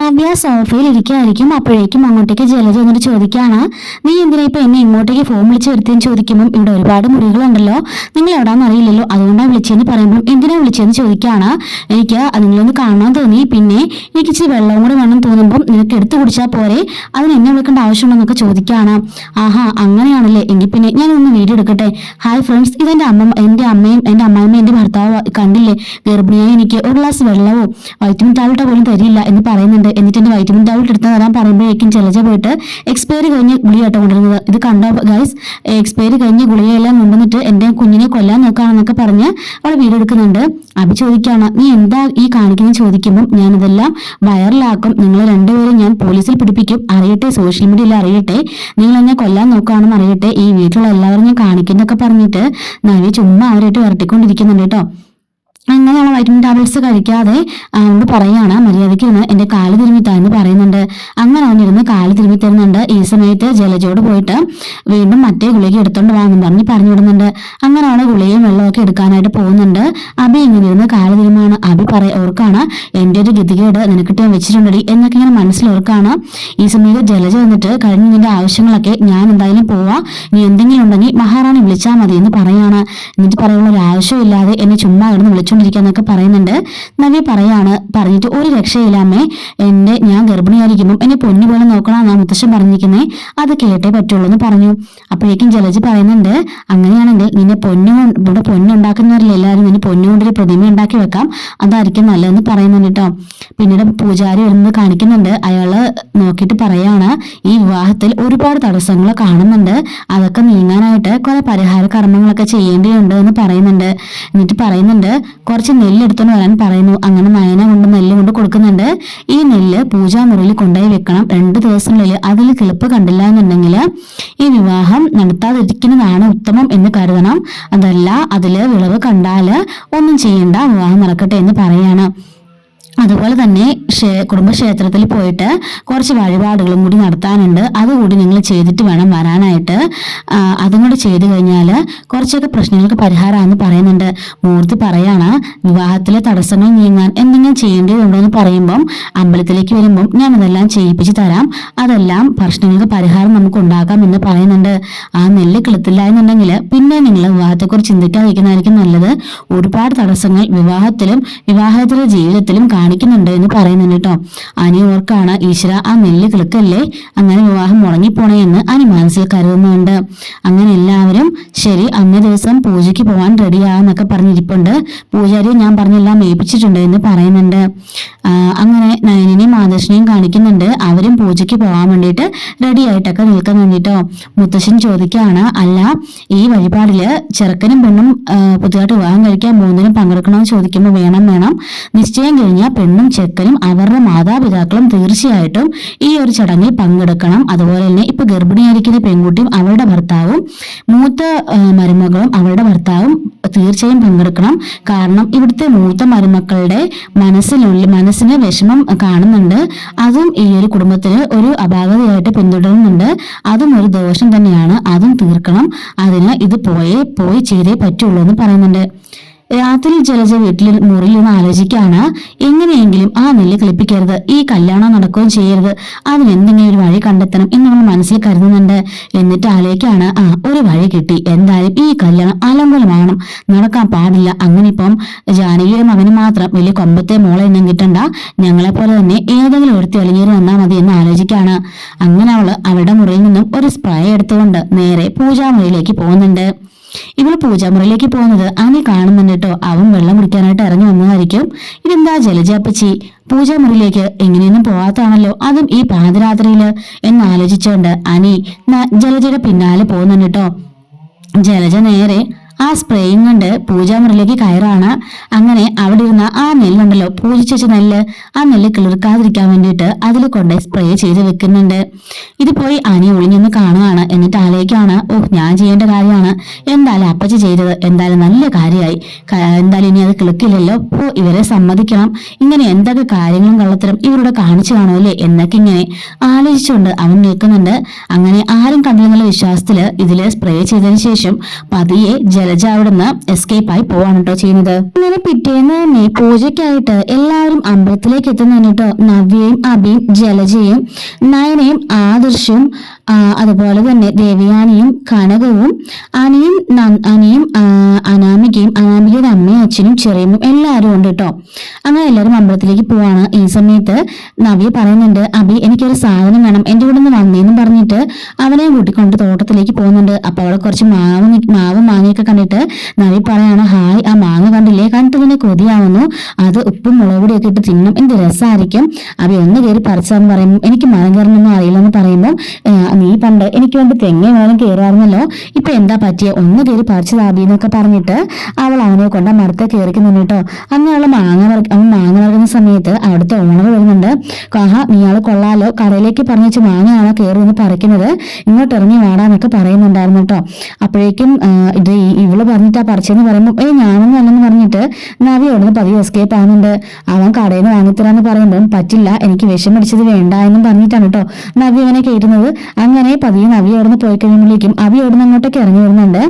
നവ്യ സോഫയിൽ ഇരിക്കുകയായിരിക്കും. അപ്പോഴേക്കും അങ്ങോട്ടേക്ക് ജലജ എന്നിട്ട് ചോദിക്കുകയാണ്, നീ എന്തിനാ ഇപ്പൊ എന്നെ ഇങ്ങോട്ടേക്ക് ഫോൺ വിളിച്ച് വരുത്തിയെന്ന് ചോദിക്കുമ്പോൾ ഇവിടെ ഒരുപാട് മുറികളുണ്ടല്ലോ, നിങ്ങൾ എവിടാന്ന് അറിയില്ലല്ലോ, അതുകൊണ്ടാണ് വിളിച്ചതെന്ന് പറയുമ്പോൾ എന്തിനാ വിളിച്ചതെന്ന് ചോദിക്കുകയാണ്. എനിക്ക് നിങ്ങളൊന്ന് കാണാൻ തോന്നി, പിന്നെ എനിക്ക് ഇച്ചിരി വെള്ളം കൂടി വേണം തോന്നുമ്പോൾ നിനക്ക് എടുത്തു കുടിച്ചാൽ പോരെ, അതിന് എന്നെ വിളിക്കേണ്ട ആവശ്യമുണ്ടെന്നൊക്കെ ചോദിക്കുകയാണ്. ആഹാ അങ്ങനെയാണല്ലേ, എങ്കിൽ പിന്നെ ഞാനൊന്ന് വീഡിയോ എടുക്കട്ടെ. ഹായ് ഫ്രണ്ട്സ്, ഇതെന്റെ എന്റെ അമ്മയും എന്റെ അമ്മായിമ്മയും എന്റെ ഭർത്താവ് കണ്ടില്ലേ, ഗർഭിണിയായി എനിക്ക് ഒരു ഗ്ലാസ് വെള്ളവും വൈറ്റമിൻ ടാബ്ലറ്റ് പോലും തരില്ല എന്ന് പറയുന്നുണ്ട്. എന്നിട്ട് എന്റെ വൈറ്റമിൻ ടാബ്ലറ്റ് എടുത്ത് തരാൻ പറയുമ്പോഴേക്കും ജലജ പോയിട്ട് എക്സ്പയറി കഴിഞ്ഞ് ഗുളിയായിട്ട് കൊണ്ടിരുന്നത്. ഇത് കണ്ടോ ഗൈസ്, എക്സ്പയറി കഴിഞ്ഞ് ഗുളികയെല്ലാം കൊണ്ടുവന്നിട്ട് എന്റെ കുഞ്ഞിനെ കൊല്ലാൻ നോക്കുകയാണെന്നൊക്കെ പറഞ്ഞ് അവൾ വീഡിയോ എടുക്കുന്നുണ്ട്. അഭി ചോദിക്കുകയാണ്, നീ എന്താ ഈ കാണിക്കുന്നത് ചോദിക്കുമ്പോൾ ഞാനിതെല്ലാം വൈറലാക്കും, നിങ്ങൾ രണ്ടുപേരും ഞാൻ പോലീസിൽ പിടിപ്പിക്കും, അറിയട്ടെ, സോഷ്യൽ മീഡിയയിൽ അറിയട്ടെ, നിങ്ങൾ എന്നെ കൊല്ലാൻ നോക്കുകയാണെന്ന് അറിയട്ടെ, ഈ വീട്ടിലുള്ള എല്ലാവരും ഞാൻ കാണിക്കുന്നൊക്കെ പറഞ്ഞിട്ട് നവ്യ ചുമ്മാ അവരായിട്ട് വരട്ടിക്കൊണ്ടിരിക്കുന്നുണ്ട് കേട്ടോ. അങ്ങനെയുള്ള വൈറ്റമിൻ ടാബ്ലറ്റ്സ് കഴിക്കാതെ അവനോട് പറയാണ്, മര്യാദയ്ക്ക് ഇരുന്ന് എന്റെ കാല് തിരുമിത്താന്ന് പറയുന്നുണ്ട്. അങ്ങനെ അവനിരുന്ന് കാല് തിരുമി തരുന്നുണ്ട്. ഈ സമയത്ത് ജലജോട് പോയിട്ട് വീണ്ടും മറ്റേ ഗുളിക എടുത്തോണ്ട് വാങ്ങും പറഞ്ഞു വിടുന്നുണ്ട്. അങ്ങനെ അവളെ ഗുളികയും വെള്ളമൊക്കെ എടുക്കാനായിട്ട് പോകുന്നുണ്ട്. അബി ഇങ്ങനെ ഇരുന്ന് കാല് തിരുമാണ്. അബി ഓർക്കാണ്, എന്റെ ഒരു ഗതികേട് നിനക്കിട്ട് ഞാൻ വെച്ചിട്ടുണ്ടടി എന്നൊക്കെ ഇങ്ങനെ മനസ്സിലോർക്കാണ്. ഈ സമയത്ത് ജലജ വന്നിട്ട്, കഴിഞ്ഞ നിന്റെ ആവശ്യങ്ങളൊക്കെ ഞാൻ എന്തായാലും പോവാ, നീ എന്തെങ്കിലും ഉണ്ടെങ്കിൽ മഹാറാണി വിളിച്ചാൽ മതി എന്ന് പറയാണ്. എന്നിട്ട് പറയാനുള്ള ഒരു ആവശ്യമില്ലാതെ എന്നെ ചുമ്മാ കിടന്ന് വിളിച്ചോണ്ടിരിക്കാന്നൊക്കെ പറയുന്നുണ്ട്. നവ്യ പറഞ്ഞിട്ട് ഒരു രക്ഷയില്ലാമേ, ഞാൻ ഗർഭിണിയായിരിക്കുമ്പോൾ എന്നെ പൊന്നു പോലെ നോക്കണമെന്നാണ് മുത്തശ്ശൻ പറഞ്ഞിരിക്കുന്നേ, അത് കേട്ടേ പറ്റുള്ളൂ എന്ന് പറഞ്ഞു. അപ്പോഴേക്കും ജലജ പറയുന്നുണ്ട്, അങ്ങനെയാണെങ്കിൽ നിന്നെ ഇവിടെ പൊന്നുണ്ടാക്കുന്നവരിൽ എല്ലാവരും നിന്നെ പൊന്നുകൊണ്ടൊരു പ്രതിമ ഉണ്ടാക്കി വെക്കാം, അതായിരിക്കും നല്ലതെന്ന് പറയുന്നുണ്ട് കേട്ടോ. പിന്നീട് പൂജാരി വരുന്നത് കാണിക്കുന്നുണ്ട്. അയാള് നോക്കിയിട്ട് പറയാണ്, ഈ വിവാഹത്തിൽ ഒരുപാട് തടസ്സങ്ങൾ കാണുന്നുണ്ട്, അതൊക്കെ നീങ്ങാനായിട്ട് കുറെ പരിഹാര കർമ്മങ്ങളൊക്കെ ചെയ്യേണ്ടതുണ്ട് എന്ന് പറയുന്നുണ്ട്. എന്നിട്ട് പറയുന്നുണ്ട്, കുറച്ച് നെല്ല് എടുത്തോണ്ട് വരാൻ പറയുന്നു. അങ്ങനെ നയന കൊണ്ട് നെല്ല് കൊണ്ട് കൊടുക്കുന്നുണ്ട്. ഈ നെല്ല് പൂജാമുറിയിൽ കൊണ്ടുപോയി വെക്കണം, 2 ദിവസങ്ങളിൽ അതിൽ കിളിപ്പ് കണ്ടില്ല എന്നുണ്ടെങ്കിൽ ഈ വിവാഹം നടത്താതിരിക്കുന്നതാണ് ഉത്തമം എന്ന് കരുതണം, അതല്ല അതില് വിളവ് കണ്ടാല് ഒന്നും ചെയ്യണ്ട, വിവാഹം നടക്കട്ടെ എന്ന് പറയാണ്. അതുപോലെ തന്നെ കുടുംബക്ഷേത്രത്തിൽ പോയിട്ട് കുറച്ച് വഴിപാടുകളും കൂടി നടത്താനുണ്ട്, അതുകൂടി നിങ്ങൾ ചെയ്തിട്ട് വേണം വരാനായിട്ട്. അതും കൂടി ചെയ്തു കഴിഞ്ഞാൽ കുറച്ചൊക്കെ പ്രശ്നങ്ങൾക്ക് പരിഹാരമാണെന്ന് പറയുന്നുണ്ട്. മൂർത്തി പറയാണ്, വിവാഹത്തിലെ തടസ്സങ്ങൾ നീങ്ങാൻ എന്തെങ്കിലും ചെയ്യേണ്ടതുണ്ടോ എന്ന് പറയുമ്പം അമ്പലത്തിലേക്ക് വരുമ്പം ഞാൻ അതെല്ലാം ചെയ്യിപ്പിച്ച് തരാം, അതെല്ലാം പ്രശ്നങ്ങൾക്ക് പരിഹാരം നമുക്ക് ഉണ്ടാക്കാം എന്ന് പറയുന്നുണ്ട്. ആ നെല്ല് കിളുത്തില്ല എന്നുണ്ടെങ്കിൽ പിന്നെ നിങ്ങൾ വിവാഹത്തെക്കുറിച്ച് ചിന്തിക്കാതിരിക്കുന്നതായിരിക്കും നല്ലത്. ഒരുപാട് തടസ്സങ്ങൾ വിവാഹത്തിലും വിവാഹേതര ജീവിതത്തിലും കാണിക്കുന്നുണ്ട് എന്ന് പറയുന്നുണ്ട് കേട്ടോ. അനി ഓർക്കാണ്, ഈശ്വര ആ നെല്ല് കിളുക്കല്ലേ, അങ്ങനെ വിവാഹം മുടങ്ങിപ്പോണേ എന്ന് അനി മനസ്സിൽ കരുതുന്നുണ്ട്. അങ്ങനെ എല്ലാവരും ശരി അന്നേ ദിവസം പൂജയ്ക്ക് പോകാൻ റെഡിയാന്നൊക്കെ പറഞ്ഞിരിപ്പുണ്ട്. പൂജാരിയെ ഞാൻ പറഞ്ഞെല്ലാം ഏൽപ്പിച്ചിട്ടുണ്ട് എന്ന് പറയുന്നുണ്ട്. അങ്ങനെ നയനിനെയും മാതൃഷ്ണയും കാണിക്കുന്നുണ്ട്. അവരും പൂജയ്ക്ക് പോകാൻ വേണ്ടിയിട്ട് റെഡി ആയിട്ടൊക്കെ നിൽക്കുന്നുണ്ട് കേട്ടോ. മുത്തശ്ശൻ ചോദിക്കുകയാണ്, അല്ല ഈ വഴിപാടില് ചെറുക്കനും പെണ്ണും പുതുതായിട്ട് വിവാഹം കഴിക്കാൻ പോകുന്നതിനും പങ്കെടുക്കണമെന്ന് ചോദിക്കുമ്പോൾ വേണം നിശ്ചയം കഴിഞ്ഞാൽ പെണ്ണും ചെക്കനും അവരുടെ മാതാപിതാക്കളും തീർച്ചയായിട്ടും ഈ ഒരു ചടങ്ങിൽ പങ്കെടുക്കണം. അതുപോലെ തന്നെ ഇപ്പൊ ഗർഭിണിയായിരിക്കുന്ന പെൺകുട്ടിയും അവരുടെ ഭർത്താവും മൂത്ത മരുമകളും അവരുടെ ഭർത്താവും തീർച്ചയായും പങ്കെടുക്കണം. കാരണം ഇവിടുത്തെ മൂത്ത മരുമക്കളുടെ മനസ്സിന് വിഷമം കാണുന്നുണ്ട്, അതും ഈ ഒരു കുടുംബത്തിന് ഒരു അപാകതയായിട്ട് പിന്തുടരുന്നുണ്ട്, അതും ഒരു ദോഷം തന്നെയാണ്, അതും തീർക്കണം. അതിന് ഇത് പോയി ചെയ്തേ പറ്റുള്ളൂ എന്ന് പറയുന്നുണ്ട്. രാത്രി ജലജ വീട്ടിൽ മുറിയിൽ നിന്ന് ആലോചിക്കാണ്, എങ്ങനെയെങ്കിലും ആ നെല്ല് കിളിപ്പിക്കരുത്, ഈ കല്യാണം നടക്കുകയും ചെയ്യരുത്, അതിനെന്തെങ്കിലും ഒരു വഴി കണ്ടെത്തണം എന്ന് നമ്മൾ മനസ്സിൽ കരുതുന്നുണ്ട്. എന്നിട്ട് ആലോചിക്കാണ്, ഒരു വഴി കിട്ടി, എന്തായാലും ഈ കല്യാണം അലങ്കോലമാകണം, നടക്കാൻ പാടില്ല. അങ്ങനെ ഇപ്പം ജാനകിയുടെ മകന് മാത്രം വലിയ കൊമ്പത്തെ മോളെ ഒന്നും കിട്ടണ്ട, ഞങ്ങളെ പോലെ തന്നെ ഏതെങ്കിലും ഒരുത്തി അലിഞ്ഞേറി വന്നാൽ മതി എന്ന് ആലോചിക്കാണ്. അങ്ങനെ അവളുടെ മുറിയിൽ നിന്നും ഒരു സ്പ്രേ എടുത്തുകൊണ്ട് നേരെ പൂജാമുറിയിലേക്ക് പോകുന്നുണ്ട്. ഇവള് പൂജാമുറിയിലേക്ക് പോകുന്നത് അനി കാണുന്നുണ്ട് കേട്ടോ. അവൻ വെള്ളം കുടിക്കാനായിട്ട് ഇറങ്ങി വന്നതായിരിക്കും. ഇതെന്താ ജലജാപ്പച്ചി പൂജാമുറിയിലേക്ക് എങ്ങനെയൊന്നും പോവാത്താണല്ലോ, അതും ഈ പാതിരാത്രിയില് എന്ന് ആലോചിച്ചോണ്ട് അനി ജലജയുടെ പിന്നാലെ പോകുന്നുണ്ട് കേട്ടോ. ജലജ നേരെ ആ സ്പ്രേയും കൊണ്ട് പൂജാമുറിയിലേക്ക് കയറാണ്. അങ്ങനെ അവിടെ ഇരുന്ന ആ നെല്ലുണ്ടല്ലോ, പൂജിച്ച നെല്ല്, ആ നെല്ല് കിളിർക്കാതിരിക്കാൻ വേണ്ടിയിട്ട് അതിൽ കൊണ്ട് സ്പ്രേ ചെയ്ത് വെക്കുന്നുണ്ട്. ഇത് പോയി അനി ഒളിഞ്ഞെന്ന് കാണുകയാണ്. എന്നിട്ട് ആലോചിക്കാണ്, ഞാൻ ചെയ്യേണ്ട കാര്യമാണ്, എന്തായാലും അപ്പച്ചി ചെയ്തത് എന്തായാലും നല്ല കാര്യമായി, എന്തായാലും ഇനി അത് കിളിക്കില്ലല്ലോ, ഇവരെ സമ്മതിക്കണം, ഇങ്ങനെ എന്തൊക്കെ കാര്യങ്ങളും കള്ളത്തരം ഇവരുടെ കാണിച്ചു കാണുമല്ലേ എന്നൊക്കെ ഇങ്ങനെ ആലോചിച്ചുകൊണ്ട് അവൻ നിൽക്കുന്നുണ്ട്. അങ്ങനെ ആരും കണ്ടില്ലെന്നുള്ള വിശ്വാസത്തില് ഇതില് സ്പ്രേ ചെയ്തതിനു ശേഷം പതിയെ ജലജ അവിടുന്ന് എസ്കേപ്പ് ആയി പോവാണ് കേട്ടോ ചെയ്യുന്നത്. അങ്ങനെ പിറ്റേന്ന് തന്നെ പൂജയ്ക്കായിട്ട് എല്ലാവരും അമ്പലത്തിലേക്ക് എത്തുന്നതാണ് കേട്ടോ. നവ്യയും അബിയും ജലജയും നയനയും ആദർശും അതുപോലെ തന്നെ ദേവയാനിയും കനകവും അനിയും അനാമികയും അനാമികയുടെ അമ്മയും അച്ഛനും ചെറിയമ്മയും എല്ലാവരും ഉണ്ട് കേട്ടോ. അങ്ങനെ എല്ലാവരും അമ്പലത്തിലേക്ക് പോവാണ്. ഈ സമയത്ത് നവ്യ പറയുന്നുണ്ട്, അബി എനിക്കൊരു സാധനം വേണം, എന്റെ കൂടെ നിന്ന് വന്നേന്നും പറഞ്ഞിട്ട് അവനെ കൂട്ടിക്കൊണ്ട് തോട്ടത്തിലേക്ക് പോകുന്നുണ്ട്. അപ്പൊ അവിടെ കുറച്ച് മാവ് മാങ്ങയൊക്കെ കണ്ടിട്ട് നവ്യ പറയാണ്, ഹായ് ആ മാങ്ങ കണ്ടില്ലേ, കണ്ടിട്ട് തന്നെ കൊതിയാവുന്നു, അത് ഉപ്പും മുളക് പൊടിയൊക്കെ ഇട്ട് തിന്നും, എന്ത് രസമായിരിക്കും. അബി ഒന്ന് കയറി പറിച്ചാന്ന് പറയുമ്പോൾ എനിക്ക് മരം കയറണമെന്നും അറിയില്ലെന്ന് പറയുമ്പോൾ നീ പണ്ട് എനിക്ക് വേണ്ടി തെങ്ങ വേണം കയറാറുന്നല്ലോ, ഇപ്പൊ എന്താ പറ്റിയ, ഒന്ന് കയറി പറിച്ചത് അബി എന്നൊക്കെ പറഞ്ഞിട്ട് അവൾ അവനെ കൊണ്ട് മരത്തെ കയറിക്കുന്നു കേട്ടോ. അങ്ങനെയുള്ള മാങ്ങ വറക്കുന്ന സമയത്ത് അവിടുത്തെ ഓണർ വരുന്നുണ്ട്. കാഹാ നീയാള് കൊള്ളാലോ, കടയിലേക്ക് പറഞ്ഞു മാങ്ങയാണോ കയറുമെന്ന് പറിക്കുന്നത്, ഇങ്ങോട്ട് ഇറങ്ങി വാടാന്നൊക്കെ പറയുന്നുണ്ടായിരുന്നു കേട്ടോ. അപ്പോഴേക്കും ഇത് ഇവള് പറഞ്ഞിട്ടാ പറിച്ചെന്ന് പറയുമ്പോൾ ഞാനൊന്നും അല്ലെന്ന് പറഞ്ഞിട്ട് നവി അവിടുന്ന് പതിയെ എസ്കേപ്പ് ആവുന്നുണ്ട്. അവൻ കടയിൽ നിന്ന് വാങ്ങിത്തരാന്ന് പറയുമ്പോൾ പറ്റില്ല, എനിക്ക് വിഷം പിടിച്ചത് വേണ്ട എന്നും പറഞ്ഞിട്ടാണ് കേട്ടോ നവി അവനെ കയറ്റുന്നത്. അങ്ങനെ പതിയെ നവി അവിടുന്ന് പോയി കഴിയുമ്പോഴേക്കും അവി അവിടുന്ന് അങ്ങോട്ടേക്ക് ഇറങ്ങി വരുന്നുണ്ട്.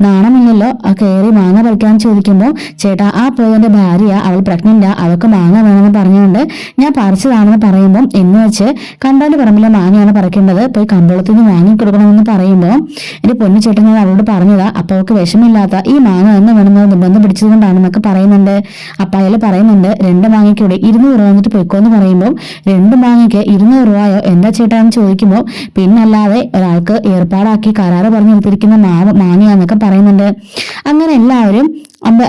നാണമില്ലല്ലോ ആ കയറി മാങ്ങ പറിക്കാൻ ചോദിക്കുമ്പോൾ, ചേട്ടാ ആ പോയതിന്റെ ഭാര്യ, അവൾ പ്രഗ്നന്റാ, അവൾക്ക് മാങ്ങ വേണമെന്ന് പറഞ്ഞുകൊണ്ട് ഞാൻ പറിച്ചതാണെന്ന് പറയുമ്പോൾ എന്ന് വെച്ച് കണ്ടാണ്ട് പറമ്പിലെ മാങ്ങയാണ് പറിക്കേണ്ടത്, പോയി കമ്പോളത്തിൽ നിന്ന് വാങ്ങിക്കൊടുക്കണമെന്ന് പറയുമ്പോൾ എന്റെ പൊന്നു ചേട്ടൻ ഞാൻ അവളോട് പറഞ്ഞതാ, അപ്പൊ അവൾക്ക് വിഷമില്ലാത്ത ഈ മാങ്ങ എന്ന് വേണമെന്ന് നിർബന്ധം പിടിച്ചത് കൊണ്ടാണെന്നൊക്കെ പറയുന്നുണ്ട്. അപ്പൊ അയാൾ പറയുന്നുണ്ട് 2 മാങ്ങയ്ക്കൂടെ 200 രൂപ വന്നിട്ട് പൊയ്ക്കോന്ന് പറയുമ്പോൾ 2 മാങ്ങയ്ക്ക് 200 രൂപയോ എന്താ ചേട്ടാന്ന് ചോദിക്കുമ്പോൾ പിന്നല്ലാതെ ഒരാൾക്ക് ഏർപ്പാടാക്കി കരാറ് പറഞ്ഞു എടുത്തിരിക്കുന്ന മാങ്ങയാന്നൊക്കെ പറയുന്നുണ്ട്. അങ്ങനെ എല്ലാവരും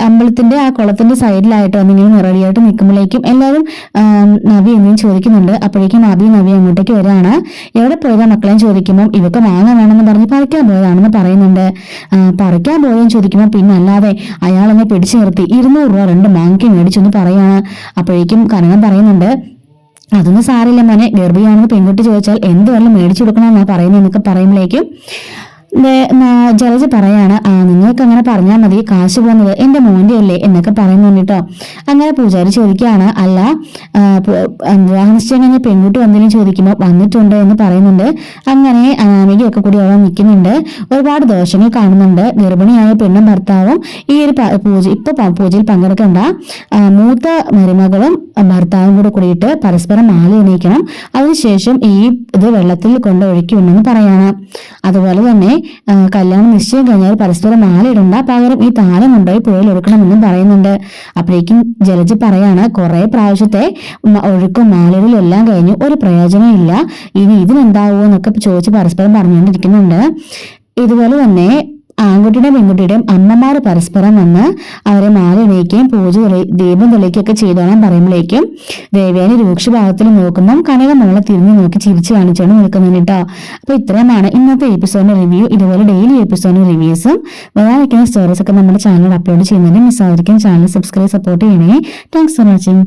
അമ്പലത്തിന്റെ ആ കുളത്തിന്റെ സൈഡിലായിട്ട് വന്നിങ്ങനെ നിറടിയായിട്ട് നിൽക്കുമ്പോഴേക്കും എല്ലാവരും നവി എന്നും ചോദിക്കുന്നുണ്ട്. അപ്പോഴേക്കും നവി അങ്ങോട്ടേക്ക് വരികയാണ്. എവിടെ പോയതാ മക്കളെയും ചോദിക്കുമ്പോൾ ഇവക്ക് മാങ്ങ വേണമെന്ന് പറഞ്ഞ് പറിക്കാൻ പോയതാണെന്ന് പറയുന്നുണ്ട്. പറിക്കാൻ പോയെന്ന് ചോദിക്കുമ്പോൾ പിന്നെ അല്ലാതെ അയാൾ എന്നെ പിടിച്ചു നിർത്തി 200 രൂപ 2 മാങ്ങയ്ക്ക് മേടിച്ചെന്ന് പറയാണ്. അപ്പോഴേക്കും കനകം പറയുന്നുണ്ട്, അതൊന്നും സാരില്ല മോനെ, ഗർഭിണിയാണെന്ന് പെൺകുട്ടി ചോദിച്ചാൽ എന്ത് വല്ലതും മേടിച്ചു കൊടുക്കണമെന്നാ പറയുന്നതെന്നൊക്കെ പറയുമ്പോഴേക്കും ജലജ പറയാണ്, നിങ്ങൾക്ക് അങ്ങനെ പറഞ്ഞാൽ മതി, കാശ് പോകുന്നത് എന്റെ മോന്റെ അല്ലേ എന്നൊക്കെ പറയുന്നുണ്ട് കേട്ടോ. അങ്ങനെ പൂജാരി ചോദിക്കുകയാണ്, അല്ല വിവാഹ നിശ്ചയം കഴിഞ്ഞ പെൺകുട്ടി വന്നതിനും ചോദിക്കുമ്പോൾ വന്നിട്ടുണ്ട് എന്ന് പറയുന്നുണ്ട്. അങ്ങനെ അനാമികയൊക്കെ കൂടി അവിടെ നിൽക്കുന്നുണ്ട്. ഒരുപാട് ദോഷങ്ങൾ കാണുന്നുണ്ട്. ഗർഭിണിയായ പെണ്ണും ഭർത്താവും ഈ ഒരു പൂജയിൽ പങ്കെടുക്കേണ്ട. മൂത്ത മരുമകളും ഭർത്താവും കൂടെ കൂടിയിട്ട് പരസ്പരം മാല അണിയിക്കണം. അതിനുശേഷം ഈ ഇത് വെള്ളത്തിൽ കൊണ്ടൊഴിക്കുമെന്ന് പറയാണ്. അതുപോലെ തന്നെ കല്യാണം നിശ്ചയം കഴിഞ്ഞാൽ പരസ്പരം മാല ഇടണ്ട, പകരം ഈ താലം കൊണ്ടുപോയി പുഴയിൽ ഒഴുക്കണമെന്നും പറയുന്നുണ്ട്. അപ്പോഴേക്കും ജലജ പറയാണ്, കുറെ പ്രാവശ്യത്തെ ഒഴുക്കും മാലയിലും എല്ലാം കഴിഞ്ഞു, ഒരു പ്രയോജനം ഇല്ല, ഇനി ഇതിനെന്താവോ എന്നൊക്കെ ചോദിച്ച് പരസ്പരം പറഞ്ഞുകൊണ്ടിരിക്കുന്നുണ്ട്. ഇതുപോലെ തന്നെ ആൺകുട്ടിയുടെയും പെൺകുട്ടിയുടെയും അമ്മമാർ പരസ്പരം വന്ന് അവരെ മാല ഇണയിക്കുകയും ദീപം തെളിയിക്കുകയൊക്കെ ചെയ്തോളാൻ പറയുമ്പോഴേക്കും ദേവയാനി രൂക്ഷഭാവത്തിൽ നോക്കുമ്പോൾ കനക മോളെ തിരിഞ്ഞു നോക്കി ചിരിച്ചു കാണിച്ചാണ് നിൽക്കുന്നത് കേട്ടോ. അപ്പൊ ഇത്രയുമാണ് ഇന്നത്തെ എപ്പിസോഡിന്റെ റിവ്യൂ. ഇതുപോലെ ഡെയിലി എപ്പിസോഡിന്റെ റിവ്യൂസും വരാനിരിക്കുന്ന സ്റ്റോറീസ് ഒക്കെ നമ്മുടെ ചാനൽ അപ്ലോഡ് ചെയ്യുന്നതിന് മിസ്സായിരിക്കും. ചാനൽ സബ്സ്ക്രൈബ് സപ്പോർട്ട് ചെയ്യണേ. Thanks for watching.